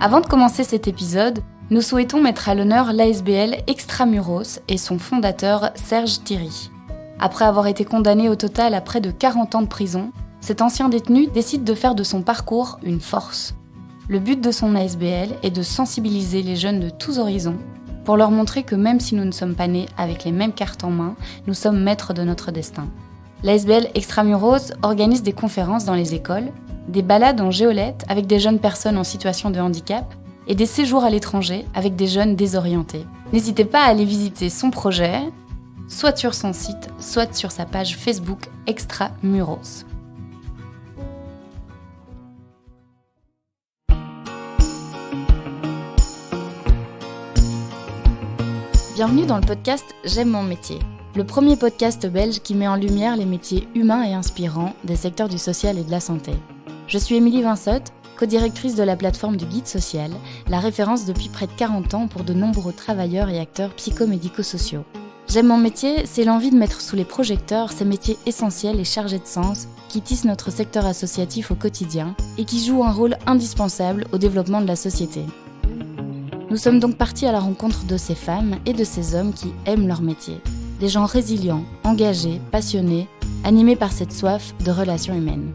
Avant de commencer cet épisode, nous souhaitons mettre à l'honneur l'ASBL Extramuros et son fondateur Serge Thierry. Après avoir été condamné au total à près de 40 ans de prison, cet ancien détenu décide de faire de son parcours une force. Le but de son ASBL est de sensibiliser les jeunes de tous horizons pour leur montrer que même si nous ne sommes pas nés avec les mêmes cartes en main, nous sommes maîtres de notre destin. L'ASBL Extramuros organise des conférences dans les écoles, des balades en géolette avec des jeunes personnes en situation de handicap et des séjours à l'étranger avec des jeunes désorientés. N'hésitez pas à aller visiter son projet, soit sur son site, soit sur sa page Facebook Extramuros. Bienvenue dans le podcast J'aime mon métier, le premier podcast belge qui met en lumière les métiers humains et inspirants des secteurs du social et de la santé. Je suis Émilie Vinsotte, co-directrice de la plateforme du Guide Social, la référence depuis près de 40 ans pour de nombreux travailleurs et acteurs psychomédico-sociaux. J'aime mon métier, c'est l'envie de mettre sous les projecteurs ces métiers essentiels et chargés de sens qui tissent notre secteur associatif au quotidien et qui jouent un rôle indispensable au développement de la société. Nous sommes donc partis à la rencontre de ces femmes et de ces hommes qui aiment leur métier. Des gens résilients, engagés, passionnés, animés par cette soif de relations humaines.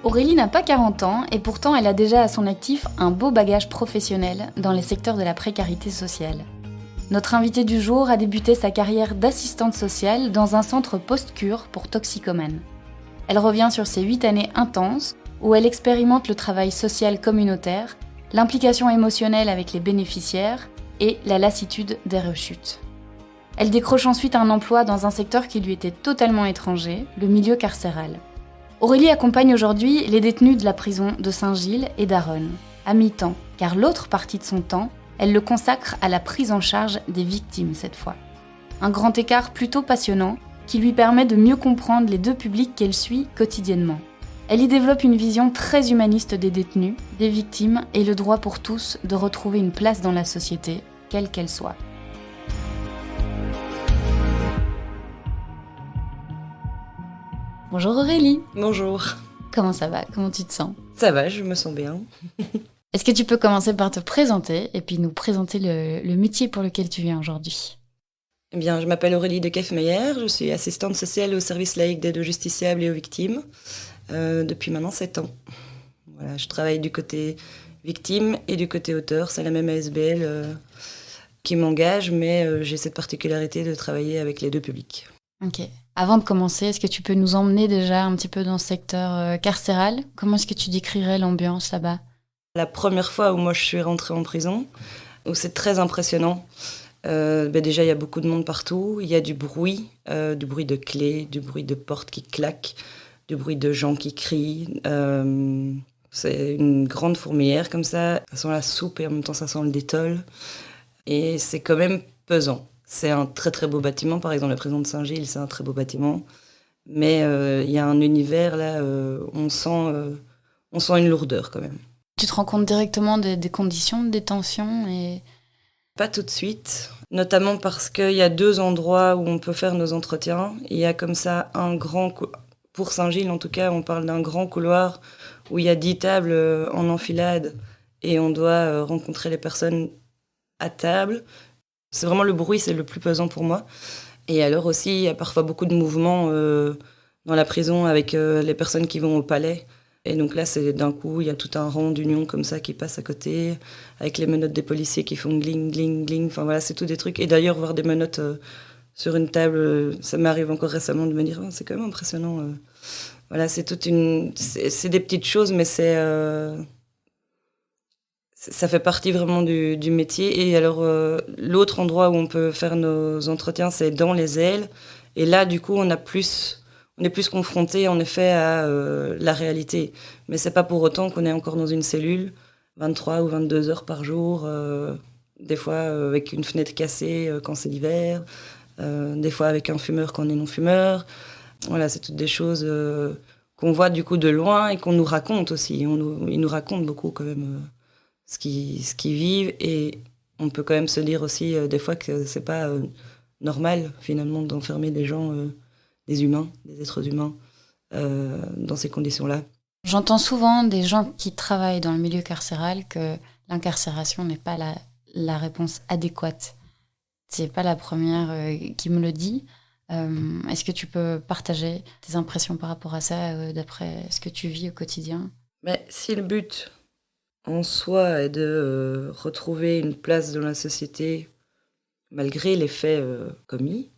Aurélie n'a pas 40 ans et pourtant elle a déjà à son actif un beau bagage professionnel dans les secteurs de la précarité sociale. Notre invitée du jour a débuté sa carrière d'assistante sociale dans un centre post-cure pour toxicomanes. Elle revient sur ses 8 années intenses où elle expérimente le travail social communautaire, l'implication émotionnelle avec les bénéficiaires et la lassitude des rechutes. Elle décroche ensuite un emploi dans un secteur qui lui était totalement étranger, le milieu carcéral. Aurélie accompagne aujourd'hui les détenus de la prison de Saint-Gilles et d'Aronne, à mi-temps, car l'autre partie de son temps, elle le consacre à la prise en charge des victimes cette fois. Un grand écart plutôt passionnant qui lui permet de mieux comprendre les deux publics qu'elle suit quotidiennement. Elle y développe une vision très humaniste des détenus, des victimes et le droit pour tous de retrouver une place dans la société, quelle qu'elle soit. Bonjour Aurélie. Bonjour. Comment ça va ? Comment tu te sens ? Ça va, je me sens bien. Est-ce que tu peux commencer par te présenter et puis nous présenter le métier pour lequel tu viens aujourd'hui ? Eh bien, je m'appelle Aurélie de Kefmeyer, je suis assistante sociale au service laïque d'aide aux justiciables et aux victimes depuis maintenant 7 ans. Voilà, je travaille du côté victime et du côté auteur, c'est la même ASBL qui m'engage, mais j'ai cette particularité de travailler avec les deux publics. Ok. Avant de commencer, est-ce que tu peux nous emmener déjà un petit peu dans ce secteur carcéral ? Comment est-ce que tu décrirais l'ambiance là-bas ? La première fois où moi je suis rentrée en prison, où c'est très impressionnant. Déjà, il y a beaucoup de monde partout. Il y a du bruit de clés, du bruit de portes qui claquent, du bruit de gens qui crient. C'est une grande fourmilière comme ça. Ça sent la soupe et en même temps, ça sent le détol. Et c'est quand même pesant. C'est un très très beau bâtiment. Par exemple, la prison de Saint-Gilles, c'est un très beau bâtiment. Mais il y a un univers là, on sent une lourdeur quand même. Tu te rends compte directement des conditions de détention et... Pas tout de suite, notamment parce qu'il y a 2 endroits où on peut faire nos entretiens. Il y a comme ça un grand... Pour Saint-Gilles, en tout cas, on parle d'un grand couloir où il y a 10 tables en enfilade et on doit rencontrer les personnes à table. C'est vraiment le bruit, c'est le plus pesant pour moi. Et alors aussi, il y a parfois beaucoup de mouvements dans la prison avec les personnes qui vont au palais. Et donc là, c'est d'un coup, il y a tout un rang d'union comme ça qui passe à côté, avec les menottes des policiers qui font gling, gling, gling. Enfin voilà, c'est tout des trucs. Et d'ailleurs, voir des menottes sur une table, ça m'arrive encore récemment de me dire, oh, c'est quand même impressionnant. Voilà, c'est c'est des petites choses, mais ça fait partie vraiment du métier. Et alors, l'autre endroit où on peut faire nos entretiens, c'est dans les ailes. Et là, du coup, on est plus confronté, en effet, à la réalité. Mais c'est pas pour autant qu'on est encore dans une cellule 23 ou 22 heures par jour, des fois avec une fenêtre cassée quand c'est l'hiver, des fois avec un fumeur quand on est non-fumeur. Voilà, c'est toutes des choses qu'on voit du coup de loin et qu'on nous raconte aussi. Ils nous racontent beaucoup quand même ce qu'ils vivent, et on peut quand même se dire aussi des fois que c'est pas normal finalement d'enfermer des gens, des humains, des êtres humains, dans ces conditions-là. J'entends souvent des gens qui travaillent dans le milieu carcéral que l'incarcération n'est pas la réponse adéquate. C'est pas la première qui me le dit. Est-ce que tu peux partager tes impressions par rapport à ça, d'après ce que tu vis au quotidien? Mais si le but en soi est de retrouver une place dans la société malgré les faits commis,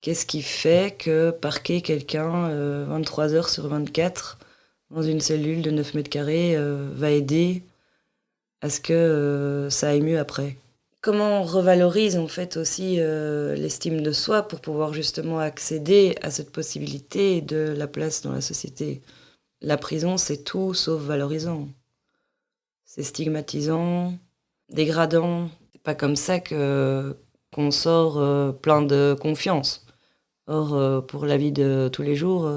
qu'est-ce qui fait que parquer quelqu'un 23 heures sur 24 dans une cellule de 9 mètres carrés va aider à ce que ça aille mieux après? Comment on revalorise en fait aussi l'estime de soi pour pouvoir justement accéder à cette possibilité de la place dans la société? La prison, c'est tout sauf valorisant. C'est stigmatisant, dégradant. C'est pas comme ça qu'on sort plein de confiance. Or, pour la vie de tous les jours,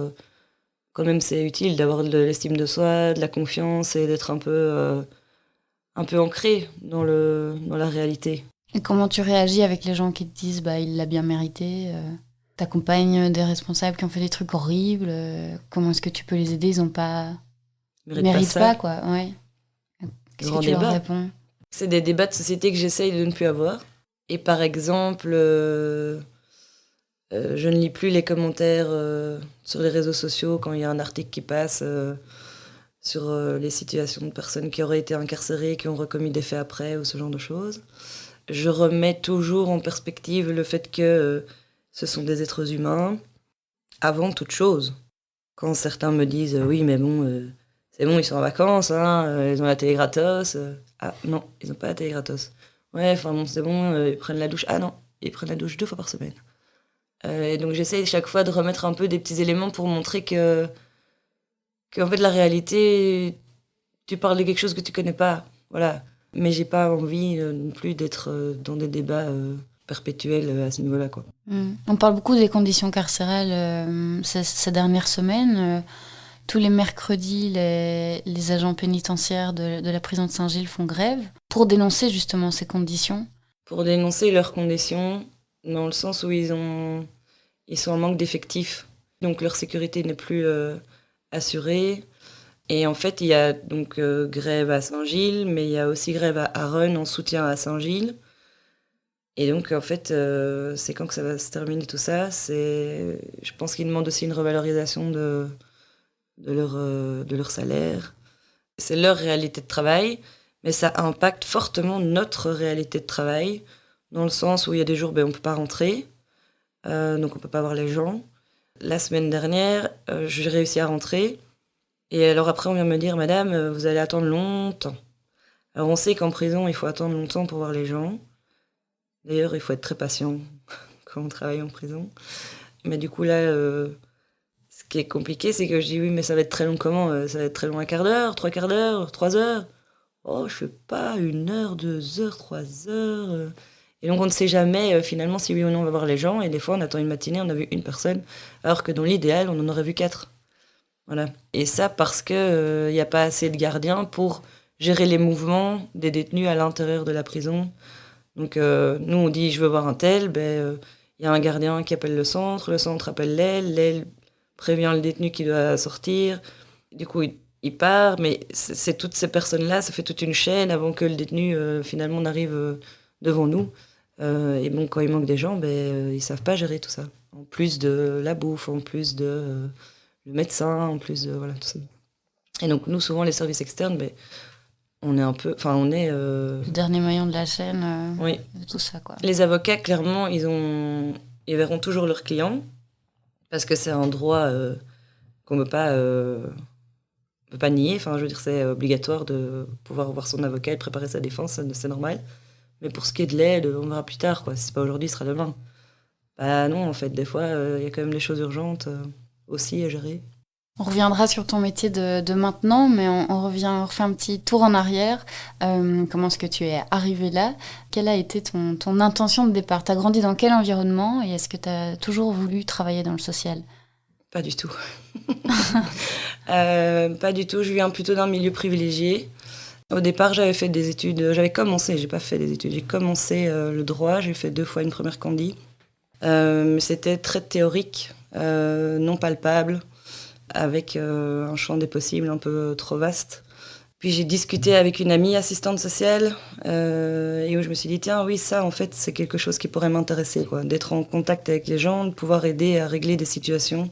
quand même, c'est utile d'avoir de l'estime de soi, de la confiance et d'être un peu ancré dans la réalité. Et comment tu réagis avec les gens qui te disent bah il l'a bien mérité? T'accompagnes des responsables qui ont fait des trucs horribles. Comment est-ce que tu peux les aider? Ils ont pas méritent pas quoi. Ouais. Qu'est-ce que tu leur réponds? C'est des débats de société que j'essaye de ne plus avoir. Et par exemple, je ne lis plus les commentaires sur les réseaux sociaux quand il y a un article qui passe sur les situations de personnes qui auraient été incarcérées, qui ont recommis des faits après ou ce genre de choses. Je remets toujours en perspective le fait que ce sont des êtres humains avant toute chose. Quand certains me disent oui mais bon c'est bon ils sont en vacances, hein, ils ont la télé gratos. Ah non, ils n'ont pas la télé gratos. Ouais enfin bon c'est bon, ils prennent la douche. Ah non, ils prennent la douche 2 fois par semaine. Et donc j'essaye chaque fois de remettre un peu des petits éléments pour montrer que en fait la réalité, tu parles de quelque chose que tu connais pas, voilà. Mais j'ai pas envie non plus d'être dans des débats perpétuels à ce niveau-là, quoi. On parle beaucoup des conditions carcérales ces dernières semaines. Tous les mercredis, les agents pénitentiaires de la prison de Saint-Gilles font grève pour dénoncer justement ces conditions. Pour dénoncer leurs conditions, dans le sens où ils sont en manque d'effectifs. Donc leur sécurité n'est plus assurée. Et en fait, il y a donc grève à Saint-Gilles, mais il y a aussi grève à Harren en soutien à Saint-Gilles. Et donc, en fait, c'est quand que ça va se terminer tout ça. Je pense qu'ils demandent aussi une revalorisation de leur salaire. C'est leur réalité de travail, mais ça impacte fortement notre réalité de travail, dans le sens où il y a des jours, on ne peut pas rentrer, donc on ne peut pas voir les gens. La semaine dernière, j'ai réussi à rentrer. Et alors après, on vient me dire, madame, vous allez attendre longtemps. Alors on sait qu'en prison, il faut attendre longtemps pour voir les gens. D'ailleurs, il faut être très patient quand on travaille en prison. Mais du coup, là, ce qui est compliqué, c'est que je dis, oui, mais ça va être très long comment? Ça va être très long, un quart d'heure, 3/4 d'heure, 3 heures? Oh, je sais pas, 1 heure, 2 heures, 3 heures. Et donc on ne sait jamais finalement si oui ou non on va voir les gens. Et des fois, on attend une matinée, on a vu une personne, alors que dans l'idéal, on en aurait vu 4. Voilà. Et ça parce que y a pas assez de gardiens pour gérer les mouvements des détenus à l'intérieur de la prison. Donc nous on dit je veux voir un tel, y a un gardien qui appelle le centre appelle l'aile prévient le détenu qui doit sortir. Du coup il part, mais c'est toutes ces personnes-là, ça fait toute une chaîne avant que le détenu finalement n'arrive devant nous. Et bon, quand il manque des gens, ils savent pas gérer tout ça. En plus de la bouffe, en plus de le médecin, en plus de voilà, tout ça. Et donc nous, souvent, les services externes, on est un peu... Enfin, on est... Le dernier maillon de la chaîne, oui. De tout ça, quoi. Les avocats, clairement, ils verront toujours leurs clients, parce que c'est un droit qu'on ne peut pas nier. Enfin, je veux dire, c'est obligatoire de pouvoir voir son avocat et de préparer sa défense, c'est normal. Mais pour ce qui est de l'aide, on verra plus tard, quoi. Si c'est pas aujourd'hui, ce sera demain. Bah non, en fait, des fois, y a quand même des choses urgentes aussi à gérer. On reviendra sur ton métier de maintenant, mais on refait un petit tour en arrière. Comment est-ce que tu es arrivé là? Quelle a été ton intention de départ? Tu as grandi dans quel environnement et est-ce que tu as toujours voulu travailler dans le social? Pas du tout. Pas du tout, je viens plutôt d'un milieu privilégié. Au départ, j'avais fait des études, j'ai pas fait des études, j'ai commencé le droit, j'ai fait 2 fois une première candie. Mais c'était très théorique, non palpable. avec un champ des possibles un peu trop vaste. Puis j'ai discuté avec une amie assistante sociale et où je me suis dit, tiens, oui, ça, en fait, c'est quelque chose qui pourrait m'intéresser, quoi, d'être en contact avec les gens, de pouvoir aider à régler des situations,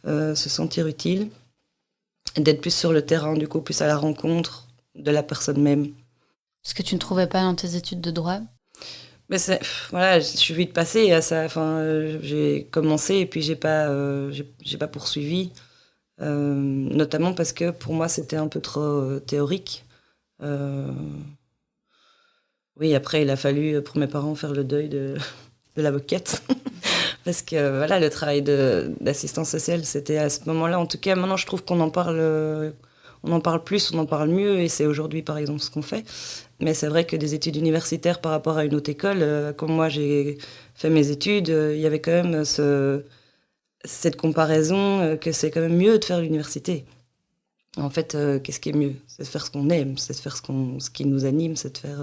se sentir utile, et d'être plus sur le terrain, du coup, plus à la rencontre de la personne même. Ce que tu ne trouvais pas dans tes études de droit? Mais voilà, je suis vite passée à ça. Enfin, j'ai commencé et puis j'ai pas poursuivi. Notamment parce que pour moi c'était un peu trop théorique. Oui, après il a fallu pour mes parents faire le deuil de l'avocate. Parce que voilà, le travail d'assistance sociale, c'était à ce moment-là, en tout cas maintenant je trouve qu'on en parle, on en parle plus, on en parle mieux, et c'est aujourd'hui par exemple ce qu'on fait. Mais c'est vrai que des études universitaires par rapport à une autre école, comme moi j'ai fait mes études, il y avait quand même cette comparaison que c'est quand même mieux de faire l'université. En fait, qu'est-ce qui est mieux? C'est de faire ce qu'on aime, c'est de faire ce qui nous anime, c'est de faire...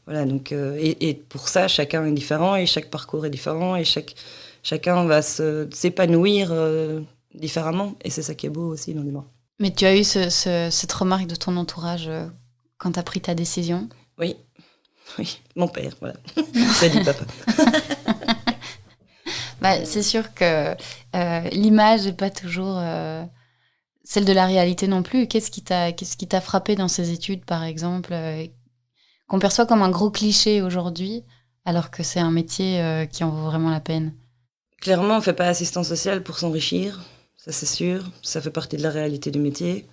voilà, donc, et pour ça, chacun est différent, et chaque parcours est différent, et chacun va s'épanouir différemment, et c'est ça qui est beau aussi dans le droit. Mais tu as eu cette remarque de ton entourage quand tu as pris ta décision? Oui, oui, mon père, voilà. Ça dit papa. Bah, c'est sûr que l'image n'est pas toujours celle de la réalité non plus. Qu'est-ce qui t'a frappé dans ces études, par exemple, qu'on perçoit comme un gros cliché aujourd'hui, alors que c'est un métier qui en vaut vraiment la peine? Clairement, on ne fait pas assistance sociale pour s'enrichir, ça c'est sûr. Ça fait partie de la réalité du métier.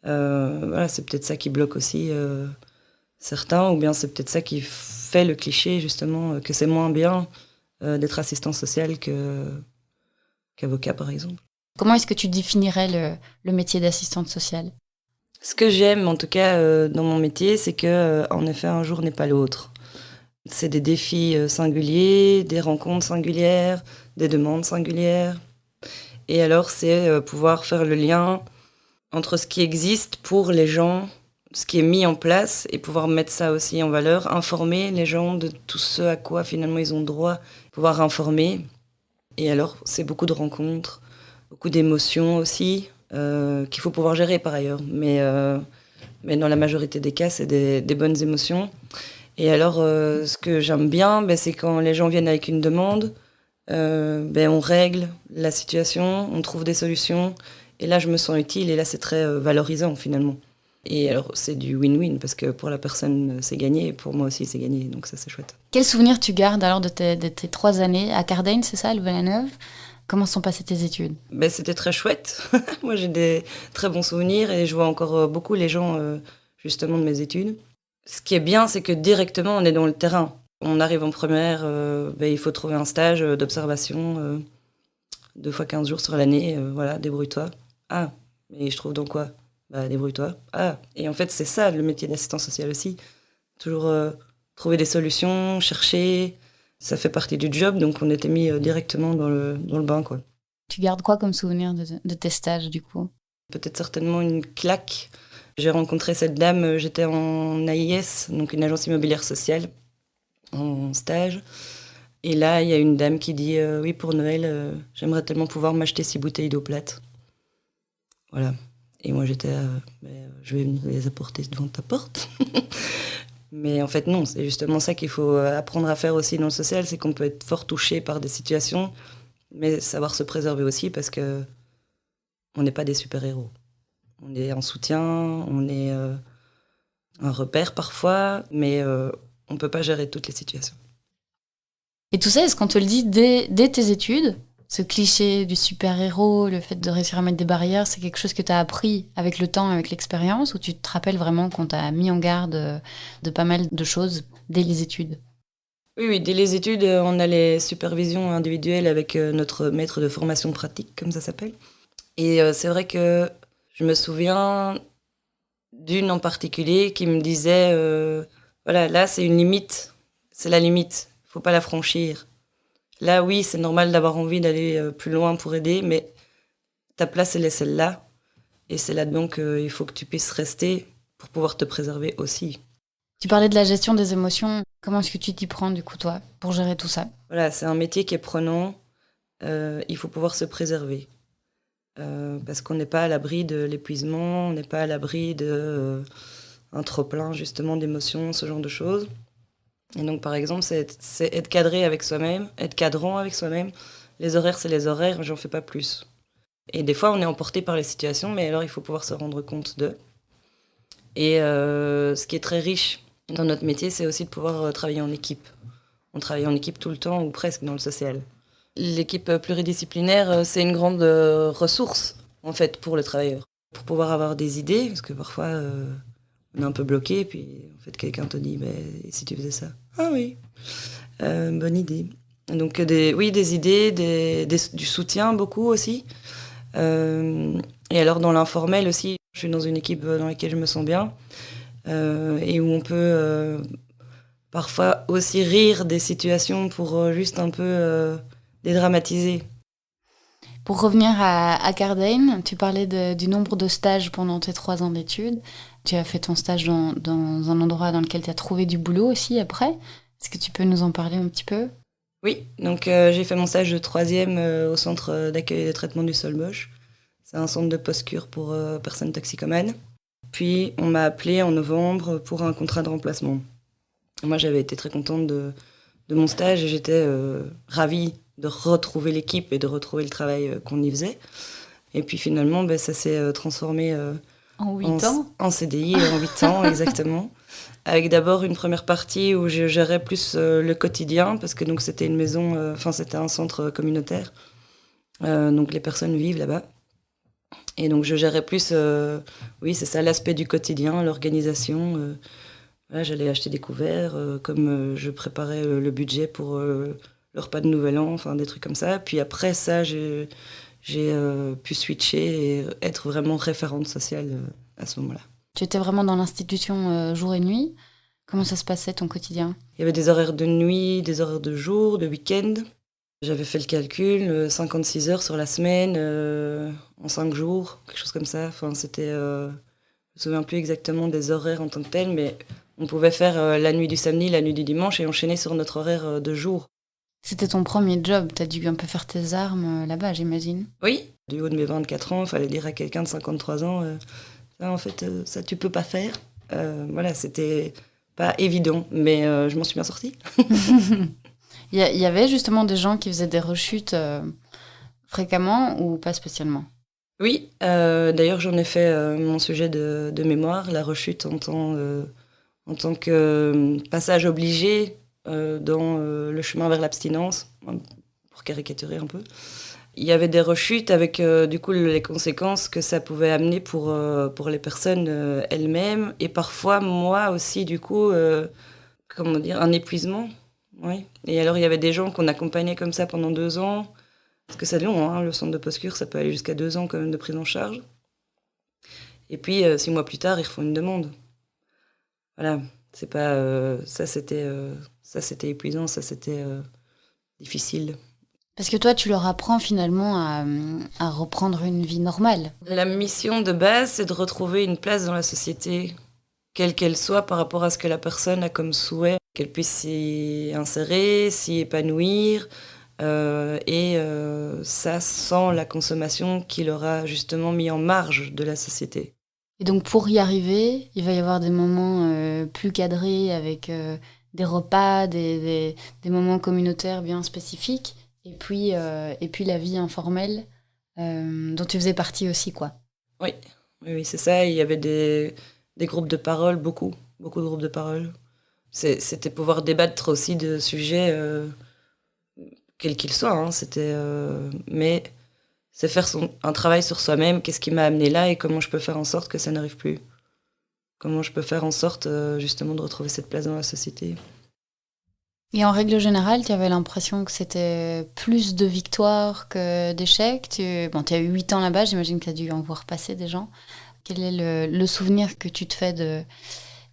Voilà, c'est peut-être ça qui bloque aussi certains, ou bien c'est peut-être ça qui fait le cliché, justement, que c'est moins bien d'être assistant social qu'avocat, par exemple. Comment est-ce que tu définirais le métier d'assistante sociale? Ce que j'aime, en tout cas, dans mon métier, c'est que, en effet, un jour n'est pas l'autre. C'est des défis singuliers, des rencontres singulières, des demandes singulières. Et alors, c'est pouvoir faire le lien entre ce qui existe pour les gens, ce qui est mis en place, et pouvoir mettre ça aussi en valeur, informer les gens de tout ce à quoi finalement ils ont droit, pouvoir informer. Et alors, c'est beaucoup de rencontres, beaucoup d'émotions aussi, qu'il faut pouvoir gérer par ailleurs. Mais dans la majorité des cas, c'est des bonnes émotions. Et alors, ce que j'aime bien, c'est quand les gens viennent avec une demande, on règle la situation, on trouve des solutions. Et là, je me sens utile, et là, c'est très valorisant finalement. Et alors, c'est du win-win, parce que pour la personne, c'est gagné, et pour moi aussi, c'est gagné. Donc ça, c'est chouette. Quel souvenir tu gardes alors de tes 3 années à Cardaigne, c'est ça, Louvain-la-Neuve? Comment sont passées tes études? C'était très chouette. Moi, j'ai des très bons souvenirs, et je vois encore beaucoup les gens, justement, de mes études. Ce qui est bien, c'est que directement, on est dans le terrain. On arrive en première, il faut trouver un stage d'observation 2 fois 15 jours sur l'année. Voilà, débrouille-toi. Ah, mais je trouve dans quoi? Débrouille-toi. Ah, et en fait, c'est ça le métier d'assistant social aussi. Toujours trouver des solutions, chercher. Ça fait partie du job, donc on était mis directement dans le bain, quoi. Tu gardes quoi comme souvenir de tes stages, du coup? Peut-être certainement une claque. J'ai rencontré cette dame, j'étais en AIS, donc une agence immobilière sociale, en stage. Et là, il y a une dame qui dit oui, pour Noël, j'aimerais tellement pouvoir m'acheter 6 bouteilles d'eau plate. Voilà. Et moi, j'étais je vais venir les apporter devant ta porte. Mais en fait, non, c'est justement ça qu'il faut apprendre à faire aussi dans le social, c'est qu'on peut être fort touché par des situations, mais savoir se préserver aussi, parce que on n'est pas des super-héros. On est un soutien, on est un repère parfois, mais on ne peut pas gérer toutes les situations. Et tout ça, est-ce qu'on te le dit dès tes études? Ce cliché du super-héros, le fait de réussir à mettre des barrières, c'est quelque chose que tu as appris avec le temps, avec l'expérience, ou tu te rappelles vraiment qu'on t'a mis en garde de pas mal de choses dès les études? Oui, dès les études, on a les supervisions individuelles avec notre maître de formation pratique, comme ça s'appelle. Et c'est vrai que je me souviens d'une en particulier qui me disait voilà, là, c'est une limite, c'est la limite, il ne faut pas la franchir. Là, oui, c'est normal d'avoir envie d'aller plus loin pour aider, mais ta place, elle est celle-là. Et c'est là-dedans qu'il faut que tu puisses rester pour pouvoir te préserver aussi. Tu parlais de la gestion des émotions. Comment est-ce que tu t'y prends, du coup, toi, pour gérer tout ça? Voilà, c'est un métier qui est prenant. Il faut pouvoir se préserver. parce qu'on n'est pas à l'abri de l'épuisement, on n'est pas à l'abri de un trop-plein justement d'émotions, ce genre de choses. Et donc par exemple, c'est être cadré avec soi-même, être cadrant avec soi-même. Les horaires, c'est les horaires, j'en fais pas plus. Et des fois, on est emporté par les situations, mais alors il faut pouvoir se rendre compte d'eux. Et ce qui est très riche dans notre métier, c'est aussi de pouvoir travailler en équipe. On travaille en équipe tout le temps, ou presque, dans le social. L'équipe pluridisciplinaire, c'est une grande ressource, en fait, pour le travailleur. Pour pouvoir avoir des idées, parce que parfois, on est un peu bloqué, puis en fait, quelqu'un te dit, et si tu faisais ça? Ah oui, bonne idée. Donc, des idées, du soutien, beaucoup aussi. Et alors, dans l'informel aussi, je suis dans une équipe dans laquelle je me sens bien, et où on peut parfois aussi rire des situations pour juste un peu dédramatiser. Pour revenir à Cardane, tu parlais du nombre de stages pendant tes 3 ans d'études. Tu as fait ton stage dans un endroit dans lequel tu as trouvé du boulot aussi après. Est-ce que tu peux nous en parler un petit peu? Oui, donc j'ai fait mon stage de 3e au centre d'accueil et de traitement du sol Bosch. C'est un centre de post-cure pour personnes toxicomanes. Puis on m'a appelé en novembre pour un contrat de remplacement. Moi j'avais été très contente de mon stage et j'étais ravie de retrouver l'équipe et de retrouver le travail qu'on y faisait. Et puis finalement, ça s'est transformé En 8 ans? en CDI en 8 ans, exactement. Avec d'abord une première partie où je gérais plus le quotidien, parce que donc c'était une maison, c'était un centre communautaire. Donc les personnes vivent là-bas. Et donc je gérais plus, oui, c'est ça, l'aspect du quotidien, l'organisation. Voilà, j'allais acheter des couverts, comme je préparais le budget pour le repas de Nouvel An, enfin des trucs comme ça. Puis après ça, j'ai pu switcher et être vraiment référente sociale à ce moment-là. Tu étais vraiment dans l'institution jour et nuit. Comment ça se passait ton quotidien? Il y avait des horaires de nuit, des horaires de jour, de week-end. J'avais fait le calcul, 56 heures sur la semaine, en 5 jours, quelque chose comme ça. Enfin, c'était, je me souviens plus exactement des horaires en tant que tels, mais on pouvait faire la nuit du samedi, la nuit du dimanche et enchaîner sur notre horaire de jour. C'était ton premier job, t'as dû un peu faire tes armes là-bas, j'imagine. Oui, du haut de mes 24 ans, il fallait dire à quelqu'un de 53 ans, ça en fait, ça tu peux pas faire. Voilà, c'était pas évident, mais je m'en suis bien sortie. Il y avait justement des gens qui faisaient des rechutes fréquemment ou pas spécialement? Oui, d'ailleurs j'en ai fait mon sujet de mémoire, la rechute en tant que passage obligé dans le chemin vers l'abstinence, pour caricaturer un peu. Il y avait des rechutes avec du coup les conséquences que ça pouvait amener pour les personnes elles-mêmes et parfois moi aussi du coup, comment dire, un épuisement. Oui. Et alors il y avait des gens qu'on accompagnait comme ça pendant 2 ans, parce que c'est long, hein, le centre de post-cure, ça peut aller jusqu'à 2 ans quand même de prise en charge. Et puis 6 mois plus tard, ils refont une demande. Voilà, c'est pas ça c'était épuisant, ça c'était difficile. Parce que toi, tu leur apprends finalement à reprendre une vie normale. La mission de base, c'est de retrouver une place dans la société, quelle qu'elle soit, par rapport à ce que la personne a comme souhait, qu'elle puisse s'y insérer, s'y épanouir, et ça sans la consommation qui l'aura justement mis en marge de la société. Et donc pour y arriver, il va y avoir des moments plus cadrés avec des repas, des moments communautaires bien spécifiques, et puis la vie informelle dont tu faisais partie aussi, quoi. Oui, oui, c'est ça. Il y avait des groupes de parole, beaucoup de groupes de parole. C'était pouvoir débattre aussi de sujets, quels qu'ils soient. Hein. Mais c'est faire un travail sur soi-même. Qu'est-ce qui m'a amené là et comment je peux faire en sorte que ça n'arrive plus? Comment je peux faire en sorte justement de retrouver cette place dans la société? Et en règle générale, tu avais l'impression que c'était plus de victoires que d'échecs. Tu as eu 8 ans là-bas, j'imagine que tu as dû en voir passer des gens. Quel est le souvenir que tu te fais de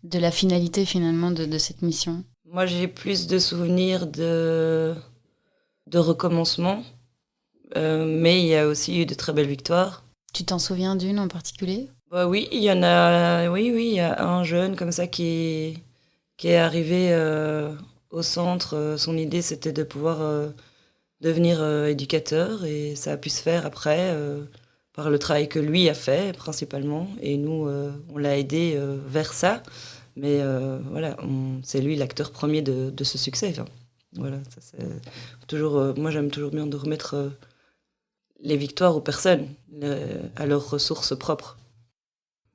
la finalité finalement de cette mission? Moi, j'ai plus de souvenirs de recommencement, mais il y a aussi eu de très belles victoires. Tu t'en souviens d'une en particulier? Bah oui, il y en a. Oui, il y a un jeune comme ça qui est arrivé au centre. Son idée, c'était de pouvoir devenir éducateur et ça a pu se faire après. par le travail que lui a fait principalement, et nous, on l'a aidé vers ça. Mais voilà, c'est lui l'acteur premier de ce succès. Enfin, voilà, ça, c'est toujours, moi j'aime toujours bien de remettre les victoires aux personnes, à leurs ressources propres.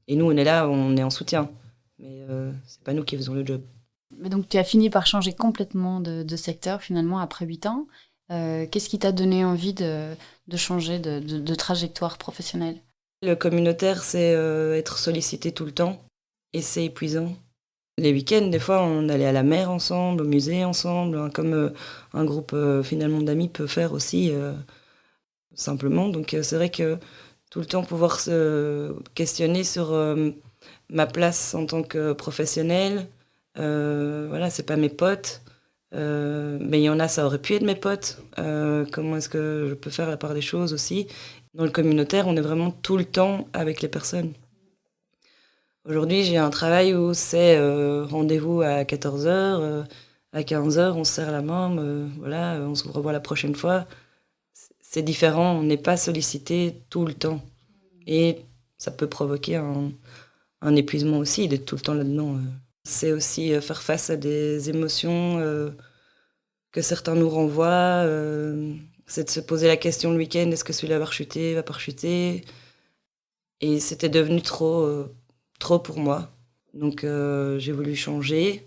Et nous, on est là, on est en soutien. Mais c'est pas nous qui faisons le job. Mais donc, tu as fini par changer complètement de secteur, finalement, après 8 ans. Qu'est-ce qui t'a donné envie de changer de trajectoire professionnelle ? Le communautaire, c'est être sollicité tout le temps. Et c'est épuisant. Les week-ends, des fois, on allait à la mer ensemble, au musée ensemble, hein, comme un groupe finalement d'amis peut faire aussi, simplement. Donc c'est vrai que tout le temps pouvoir se questionner sur ma place en tant que professionnelle. Voilà, c'est pas mes potes, mais il y en a, ça aurait pu être mes potes. Comment est-ce que je peux faire la part des choses aussi? Dans le communautaire, on est vraiment tout le temps avec les personnes. Aujourd'hui, j'ai un travail où c'est rendez-vous à 14h, à 15h, on se serre la main, voilà, on se revoit la prochaine fois. C'est différent, on n'est pas sollicité tout le temps. Et ça peut provoquer un épuisement aussi d'être tout le temps là-dedans. C'est aussi faire face à des émotions que certains nous renvoient. C'est de se poser la question le week-end, est-ce que celui-là va rechuter, va pas rechuter? Et c'était devenu trop pour moi. Donc j'ai voulu changer.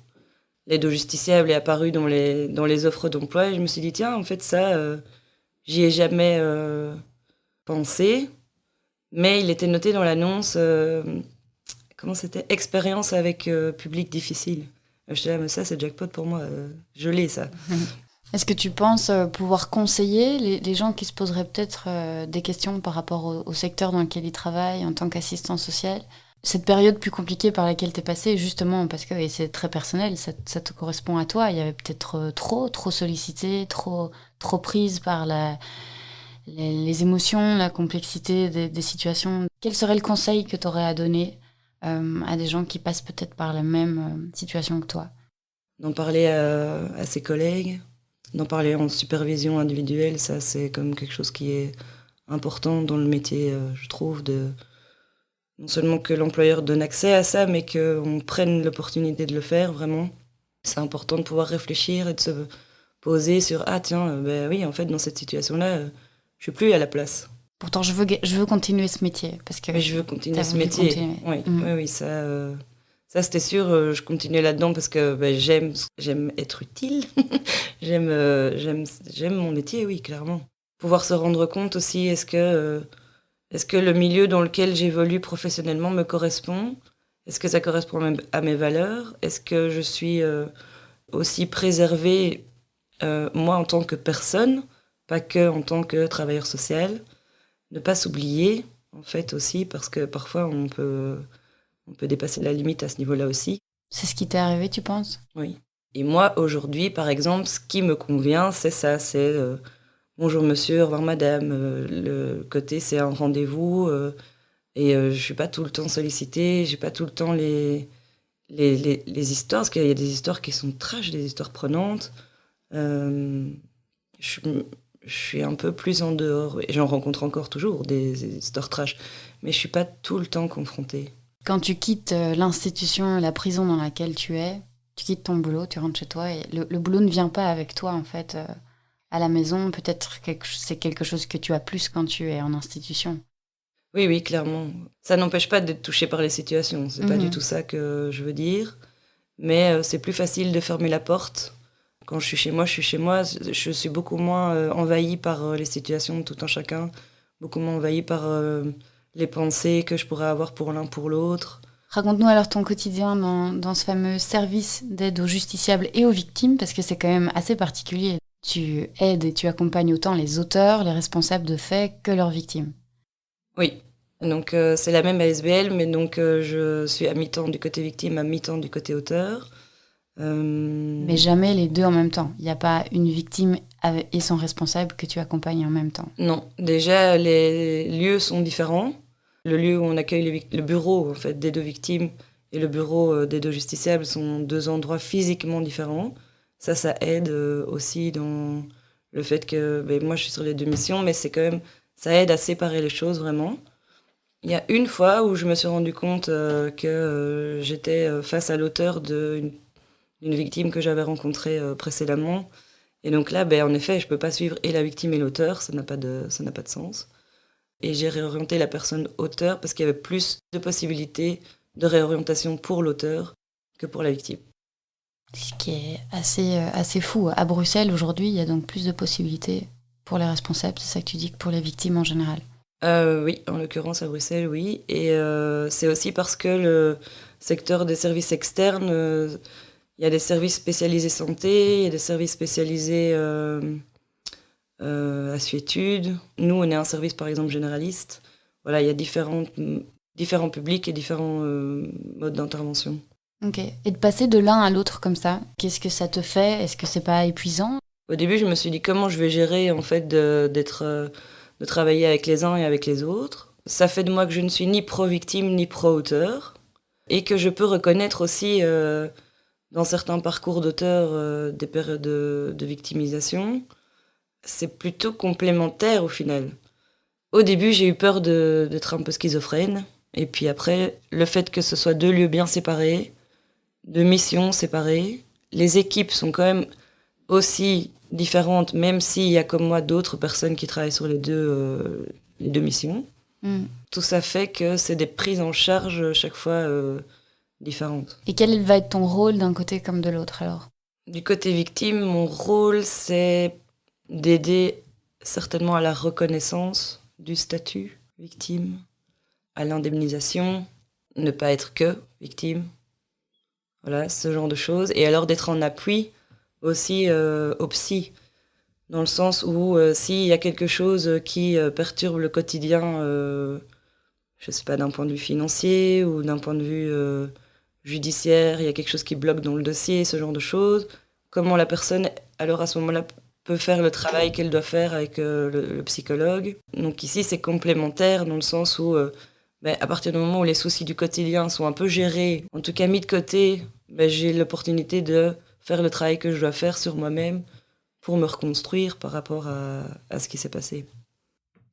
L'aide au justiciable est apparue dans les offres d'emploi et je me suis dit, tiens, en fait, ça, j'y ai jamais pensé. Mais il était noté dans l'annonce, comment c'était? Expérience avec public difficile. Je disais, ah, mais ça, c'est jackpot pour moi. Je l'ai, ça. Est-ce que tu penses pouvoir conseiller les gens qui se poseraient peut-être des questions par rapport au secteur dans lequel ils travaillent en tant qu'assistant social? Cette période plus compliquée par laquelle tu es passée, justement, parce que et c'est très personnel, ça te correspond à toi. Il y avait peut-être trop sollicité, trop prise par les émotions, la complexité des situations. Quel serait le conseil que tu aurais à donner à des gens qui passent peut-être par la même situation que toi? D'en parler à ses collègues, d'en parler en supervision individuelle, ça, c'est comme quelque chose qui est important dans le métier, je trouve, non seulement que l'employeur donne accès à ça, mais qu'on prenne l'opportunité de le faire, vraiment. C'est important de pouvoir réfléchir et de se poser sur « Ah tiens, ben oui, en fait, dans cette situation-là, je suis plus à la place. » Pourtant, je veux continuer ce métier. Parce que Mais je veux continuer ce métier. Oui, oui, ça c'était sûr, je continuais là-dedans parce que ben, j'aime être utile. j'aime mon métier, oui, clairement. Pouvoir se rendre compte aussi, est-ce que le milieu dans lequel j'évolue professionnellement me correspond? Est-ce que ça correspond à mes valeurs? Est-ce que je suis aussi préservée, moi, en tant que personne, pas que en tant que travailleur social? Ne pas s'oublier, en fait, aussi, parce que parfois, on peut dépasser la limite à ce niveau-là aussi. C'est ce qui t'est arrivé, tu penses? Oui. Et moi, aujourd'hui, par exemple, ce qui me convient, c'est ça, c'est... bonjour monsieur, au revoir madame. Le côté, c'est un rendez-vous. Et je suis pas tout le temps sollicitée. J'ai pas tout le temps les histoires. Parce qu'il y a des histoires qui sont trash, des histoires prenantes. Je suis un peu plus en dehors. Et j'en rencontre encore toujours, des histoires trash. Mais je suis pas tout le temps confrontée. Quand tu quittes l'institution, la prison dans laquelle tu es, tu quittes ton boulot, tu rentres chez toi. Et le boulot ne vient pas avec toi, en fait. À la maison, peut-être c'est quelque chose que tu as plus quand tu es en institution. Oui, oui, clairement. Ça n'empêche pas d'être touché par les situations. C'est pas du tout ça que je veux dire. Mais c'est plus facile de fermer la porte. Quand je suis chez moi, je suis chez moi. Je suis beaucoup moins envahie par les situations de tout un chacun. Beaucoup moins envahie par les pensées que je pourrais avoir pour l'un, pour l'autre. Raconte-nous alors ton quotidien dans ce fameux service d'aide aux justiciables et aux victimes, parce que c'est quand même assez particulier. Tu aides et tu accompagnes autant les auteurs, les responsables de faits que leurs victimes. Oui, donc c'est la même ASBL, mais donc je suis à mi-temps du côté victime, à mi-temps du côté auteur. Mais jamais les deux en même temps. Il n'y a pas une victime et son responsable que tu accompagnes en même temps. Non, déjà les lieux sont différents. Le lieu où on accueille le bureau en fait, des deux victimes et le bureau des deux justiciables sont deux endroits physiquement différents. Ça aide aussi dans le fait que moi je suis sur les deux missions, mais c'est quand même Ça aide à séparer les choses vraiment. Il y a une fois où je me suis rendu compte que j'étais face à l'auteur d'une victime que j'avais rencontrée précédemment. Et donc là, en effet, je peux pas suivre et la victime et l'auteur, ça n'a pas de sens. Et j'ai réorienté la personne auteur parce qu'il y avait plus de possibilités de réorientation pour l'auteur que pour la victime. Ce qui est assez fou. À Bruxelles, aujourd'hui, il y a donc plus de possibilités pour les responsables, c'est ça que tu dis, que pour les victimes en général. Oui, en l'occurrence à Bruxelles, oui. Et c'est aussi parce que le secteur des services externes, il y a des services spécialisés santé, il y a des services spécialisés assuétude. Nous, on est un service, par exemple, généraliste. Voilà, il y a différents publics et différents modes d'intervention. Ok. Et de passer de l'un à l'autre comme ça, qu'est-ce que ça te fait? Est-ce que c'est pas épuisant? Au début, je me suis dit comment je vais gérer en fait de travailler avec les uns et avec les autres. Ça fait de moi que je ne suis ni pro-victime ni pro-auteur et que je peux reconnaître aussi dans certains parcours d'auteur des périodes de victimisation. C'est plutôt complémentaire au final. Au début, j'ai eu peur d'être un peu schizophrène. Et puis après, le fait que ce soit deux lieux bien séparés, deux missions séparées, les équipes sont quand même aussi différentes, même s'il y a comme moi d'autres personnes qui travaillent sur les deux missions. Tout ça fait que c'est des prises en charge chaque fois différentes. Et quel va être ton rôle d'un côté comme de l'autre alors? Du côté victime, mon rôle, c'est d'aider certainement à la reconnaissance du statut victime, à l'indemnisation, ne pas être que victime, voilà, ce genre de choses. Et alors d'être en appui aussi au psy, dans le sens où s'il y a quelque chose qui perturbe le quotidien, je sais pas, d'un point de vue financier ou d'un point de vue judiciaire, il y a quelque chose qui bloque dans le dossier, ce genre de choses, comment la personne, alors à ce moment-là, peut faire le travail qu'elle doit faire avec le psychologue. Donc ici, c'est complémentaire dans le sens où, à partir du moment où les soucis du quotidien sont un peu gérés, en tout cas mis de côté, j'ai l'opportunité de faire le travail que je dois faire sur moi-même pour me reconstruire par rapport à ce qui s'est passé.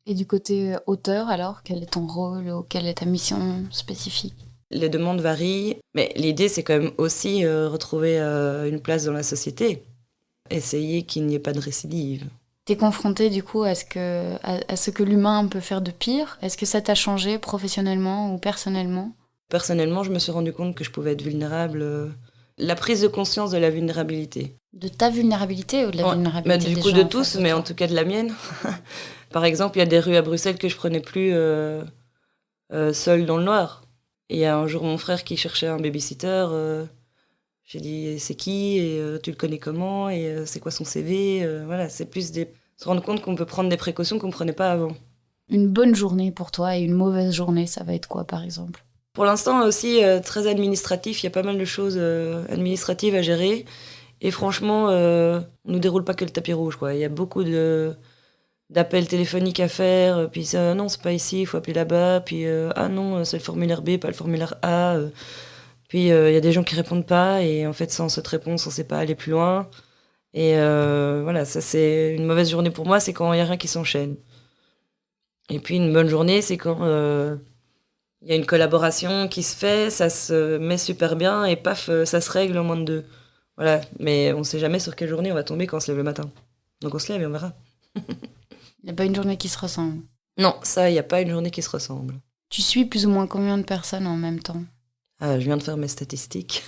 Et du côté auteur alors, quel est ton rôle ou quelle est ta mission spécifique? Les demandes varient, mais l'idée c'est quand même aussi retrouver une place dans la société. Essayer qu'il n'y ait pas de récidive. T'es confronté du coup à ce que l'humain peut faire de pire? Est-ce que ça t'a changé professionnellement ou personnellement? Personnellement, je me suis rendu compte que je pouvais être vulnérable. La prise de conscience de la vulnérabilité. De ta vulnérabilité ou de la vulnérabilité du des coup gens de en tous, face de mais toi? en tout cas de la mienne. Par exemple, il y a des rues à Bruxelles que je prenais plus seule dans le noir. Et il y a un jour mon frère qui cherchait un babysitter. J'ai dit c'est qui et tu le connais comment et c'est quoi son CV. Voilà, c'est plus se rendre compte qu'on peut prendre des précautions qu'on ne prenait pas avant. Une bonne journée pour toi et une mauvaise journée, ça va être quoi par exemple? Pour l'instant aussi très administratif, il y a pas mal de choses administratives à gérer. Et franchement, on nous déroule pas que le tapis rouge, quoi. Il y a beaucoup d'appels téléphoniques à faire, puis ça, non, c'est pas ici, il faut appeler là-bas, puis ah non, c'est le formulaire B, pas le formulaire A. Puis il y a des gens qui répondent pas, et en fait, sans cette réponse, on sait pas aller plus loin. Et voilà, ça c'est une mauvaise journée pour moi, c'est quand il y a rien qui s'enchaîne. Et puis une bonne journée, c'est quand il y a une collaboration qui se fait, ça se met super bien, et paf, ça se règle en moins de 2. Voilà, mais on sait jamais sur quelle journée on va tomber quand on se lève le matin. Donc on se lève et on verra. Il n'y a pas une journée qui se ressemble. Non, ça, il n'y a pas une journée qui se ressemble. Tu suis plus ou moins combien de personnes en même temps? Je viens de faire mes statistiques.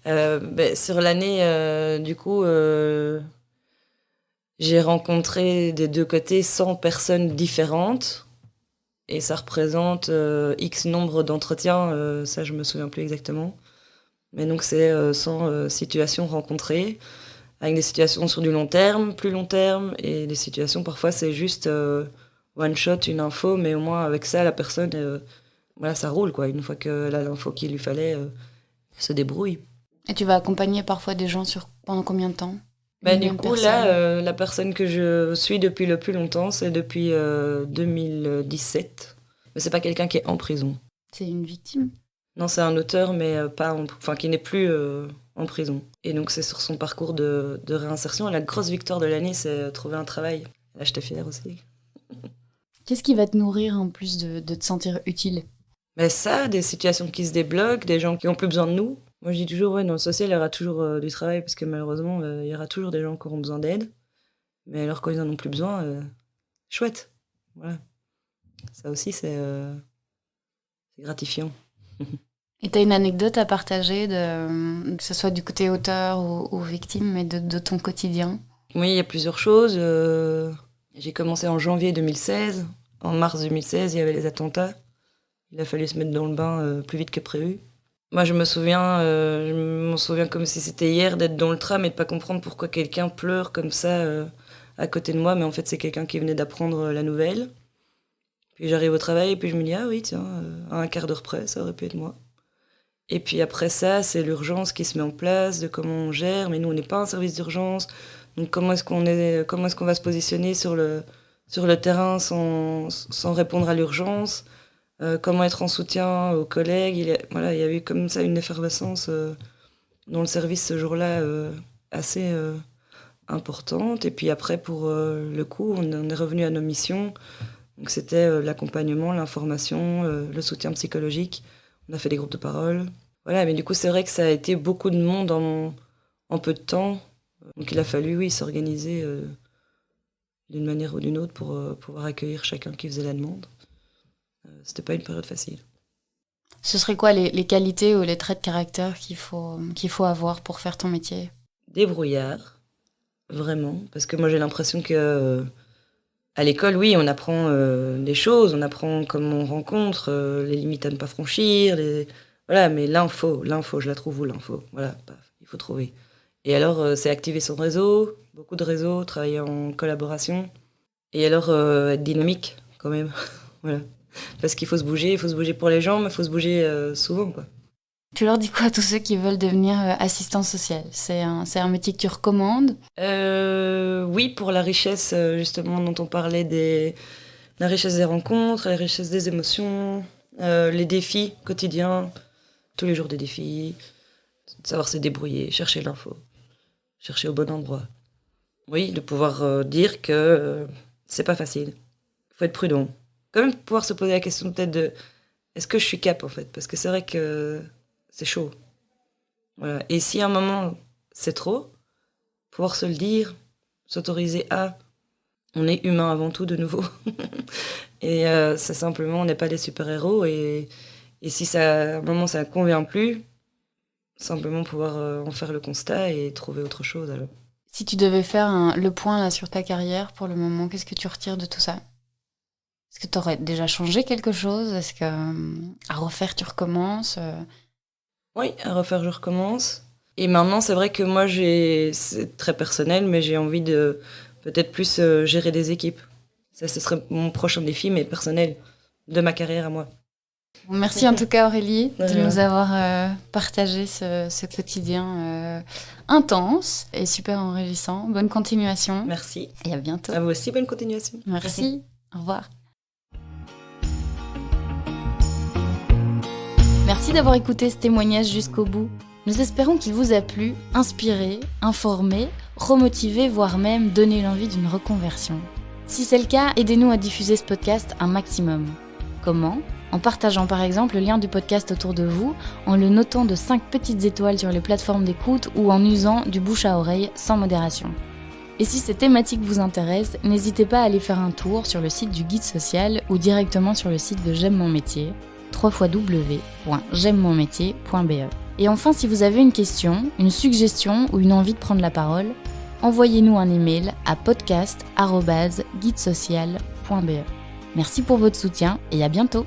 Sur l'année, du coup, j'ai rencontré des deux côtés 100 personnes différentes. Et ça représente X nombre d'entretiens, ça je me souviens plus exactement. Mais donc c'est 100 situations rencontrées, avec des situations sur du long terme, plus long terme, et des situations parfois c'est juste one shot, une info, mais au moins avec ça la personne, voilà, ça roule quoi. Une fois que l'info qu'il lui fallait se débrouille. Et tu vas accompagner parfois des gens pendant combien de temps? Du coup là, la personne que je suis depuis le plus longtemps, c'est depuis 2017. Mais c'est pas quelqu'un qui est en prison. C'est une victime? Non, c'est un auteur, mais qui n'est plus en prison. Et donc, c'est sur son parcours de réinsertion. Et la grosse victoire de l'année, c'est trouver un travail. Là, j'étais fière aussi. Qu'est-ce qui va te nourrir en plus de te sentir utile ? Mais ça, des situations qui se débloquent, des gens qui ont plus besoin de nous. Moi, je dis toujours, dans le social, il y aura toujours du travail, parce que malheureusement, il y aura toujours des gens qui auront besoin d'aide. Mais alors, quand ils en ont plus besoin, chouette. Voilà. Ça aussi, c'est gratifiant. Et tu as une anecdote à partager, que ce soit du côté auteur ou victime, mais de ton quotidien ? Oui, il y a plusieurs choses. J'ai commencé en janvier 2016. En mars 2016, il y avait les attentats. Il a fallu se mettre dans le bain plus vite que prévu. Moi, je m'en souviens comme si c'était hier d'être dans le tram et de pas comprendre pourquoi quelqu'un pleure comme ça à côté de moi. Mais en fait, c'est quelqu'un qui venait d'apprendre la nouvelle. Puis j'arrive au travail et puis je me dis, ah oui, tiens, à un quart d'heure près, ça aurait pu être moi. Et puis après ça, c'est l'urgence qui se met en place, de comment on gère. Mais nous, on n'est pas un service d'urgence. Donc comment est-ce qu'on va se positionner sur le terrain sans répondre à l'urgence ? Comment être en soutien aux collègues. Il y a eu comme ça une effervescence dans le service ce jour-là assez importante. Et puis après, pour le coup, on est revenu à nos missions. Donc c'était l'accompagnement, l'information, le soutien psychologique. On a fait des groupes de parole. Voilà, mais du coup, c'est vrai que ça a été beaucoup de monde en peu de temps. Donc il a fallu, oui, s'organiser d'une manière ou d'une autre pour pouvoir accueillir chacun qui faisait la demande. C'était pas une période facile. Ce serait quoi les qualités ou les traits de caractère qu'il faut avoir pour faire ton métier ? Débrouillard, vraiment. Parce que moi, j'ai l'impression que à l'école, oui, on apprend des choses, on apprend comment on rencontre, les limites à ne pas franchir, voilà, mais l'info, je la trouve où l'info ? Voilà, paf, il faut trouver. Et alors, c'est activer son réseau, beaucoup de réseaux, travailler en collaboration. Et alors, être dynamique, quand même. Voilà. Parce qu'il faut se bouger pour les gens, mais il faut se bouger souvent, quoi. Tu leur dis quoi à tous ceux qui veulent devenir assistant social ? C'est un métier que tu recommandes ? Oui, pour la richesse, justement, dont on parlait, la richesse des rencontres, la richesse des émotions, les défis quotidiens, tous les jours des défis, savoir se débrouiller, chercher l'info, chercher au bon endroit. Oui, de pouvoir dire que c'est pas facile. Il faut être prudent. Quand même pouvoir se poser la question peut-être de est-ce que je suis cap en fait ? Parce que c'est vrai que c'est chaud. Voilà. Et si à un moment c'est trop, pouvoir se le dire, s'autoriser à. On est humain avant tout de nouveau. Et c'est simplement, on n'est pas des super-héros. Et si à un moment ça ne convient plus, simplement pouvoir en faire le constat et trouver autre chose alors. Si tu devais faire le point là, sur ta carrière pour le moment, qu'est-ce que tu retires de tout ça ? Est-ce que tu aurais déjà changé quelque chose ? Est-ce que à refaire, tu recommences ? Oui, à refaire, je recommence. Et maintenant, c'est vrai que moi, c'est très personnel, mais j'ai envie de peut-être plus gérer des équipes. Ça, ce serait mon prochain défi, mais personnel, de ma carrière à moi. Merci en tout cas Aurélie de nous avoir partagé ce quotidien intense et super enrichissant. Bonne continuation. Merci. Et à bientôt. À vous aussi, bonne continuation. Merci. Au revoir. Merci d'avoir écouté ce témoignage jusqu'au bout. Nous espérons qu'il vous a plu, inspiré, informé, remotivé, voire même donné l'envie d'une reconversion. Si c'est le cas, aidez-nous à diffuser ce podcast un maximum. Comment ? En partageant par exemple le lien du podcast autour de vous, en le notant de 5 petites étoiles sur les plateformes d'écoute ou en usant du bouche à oreille sans modération. Et si ces thématiques vous intéressent, n'hésitez pas à aller faire un tour sur le site du Guide Social ou directement sur le site de J'aime mon métier, www.j'aimemonmétier.be. Et enfin, si vous avez une question, une suggestion ou une envie de prendre la parole, envoyez-nous un email à podcast@guidesocial.be. Merci pour votre soutien et à bientôt.